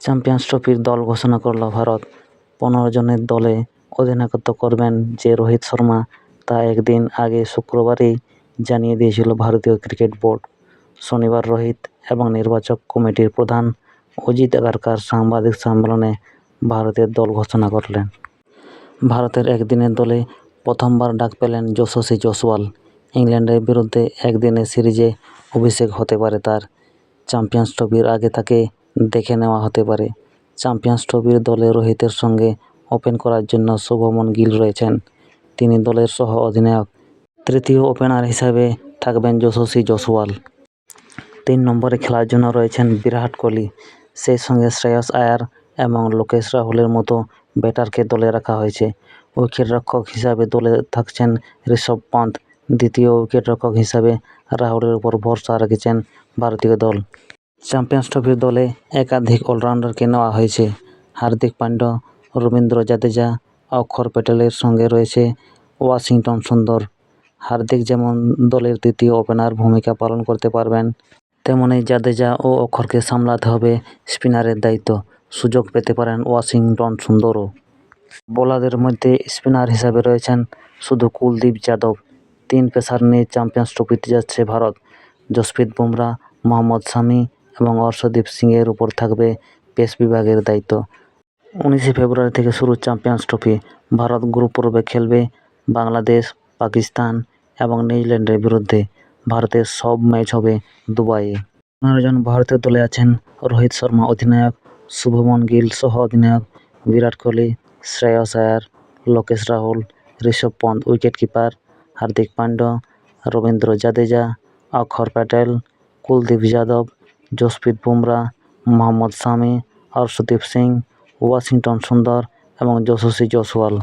Champions ট্রফির দল ঘোষণা করল ভারত। 15 জনের দলে অধিনায়কত্ব করবেন যে রোহিত শর্মা, তা একদিন আগে শুক্রবারই জানিয়ে দিয়েছিল ভারতীয় ক্রিকেট বোর্ড। শনিবার রোহিত এবং নির্বাচক কমিটির প্রধান অজিত আগারকার সাংবাদিক সম্মেলনে ভারতের দল ঘোষণা করলেন। ভারতের একদিনের দলে প্রথমবার ডাক পেলেন যশস্বী জয়সওয়াল। ইংল্যান্ডের বিরুদ্ধে একদিনের সিরিজে অভিষেক হতে পারে তার। চ্যাম্পিয়ন্স ট্রফির আগে তাকে দেখে নেওয়া হতে পারে। চ্যাম্পিয়ন্স ট্রফির দলে রোহিতের সঙ্গে ওপেন করার জন্য শুভমন গিল রয়েছেন। তিনি দলের সহ অধিনায়ক। তৃতীয় ওপেনার হিসাবে থাকবেন যশস্বী জয়সওয়াল। 3 নম্বরে খেলার জন্য রয়েছেন বিরাট কোহলি। সেই সঙ্গে শ্রেয়স আয়ার এবং লোকেশ রাহুলের মতো ব্যাটারকে দলে রাখা হয়েছে। উইকেটরক্ষক হিসাবে দলে থাকছেন ঋষভ পন্ত। দ্বিতীয় উইকেটরক্ষক হিসাবে রাহুলের উপর ভরসা রেখেছেন ভারতীয় দল। চ্যাম্পিয়ন্স ট্রফির দলে একাধিক অলরাউন্ডারকে নেওয়া হয়েছে। হার্দিক পান্ডিয়া, রবীন্দ্র জাদেজা, অক্ষর প্যাটেলের সঙ্গে রয়েছে ওয়াশিংটন সুন্দর। হার্দিক যেমন দলের তৃতীয় ওপেনার ভূমিকা পালন করতে পারবেন, তেমনি জাদেজা ও অক্ষরকে সামলাতে হবে স্পিনারের দায়িত্ব। সুযোগ পেতে পারেন ওয়াশিংটন সুন্দরও। বোলারদের মধ্যে স্পিনার হিসাবে রয়েছেন শুধু কুলদীপ যাদব। 3 পেসার নিয়ে চ্যাম্পিয়ন্স ট্রফিতে যাচ্ছে ভারত। জসপ্রীত বুমরা, মোহাম্মদ শামি এবং অর্শদীপ সিংয়ের উপর থাকবে পেস বিভাগের দায়িত্ব। 19 ফেব্রুয়ারি থেকে শুরু চ্যাম্পিয়ন্স ট্রফি। ভারত গ্রুপ পর্বে খেলবে বাংলাদেশ, পাকিস্তান এবং নিউজিল্যান্ডের বিরুদ্ধে। ভারতের সব ম্যাচ হবে দুবাইয়ে। 15 জন ভারতীয় দলে আছেন রোহিত শর্মা অধিনায়ক, শুভমন গিল সহ অধিনায়ক, বিরাট কোহলি, শ্রেয়স আয়ার, লোকেশ রাহুল, ঋষভ পন্ত উইকেট-কিপার, হার্দিক পান্ডিয়া, রবীন্দ্র জাদেজা, অক্ষর প্যাটেল, কুলদীপ যাদব, জসপ্রীত বুমরা, মোহাম্মদ শামি, অর্শদীপ সিং, ওয়াশিংটন সুন্দর এবং যশস্বী জয়সওয়াল।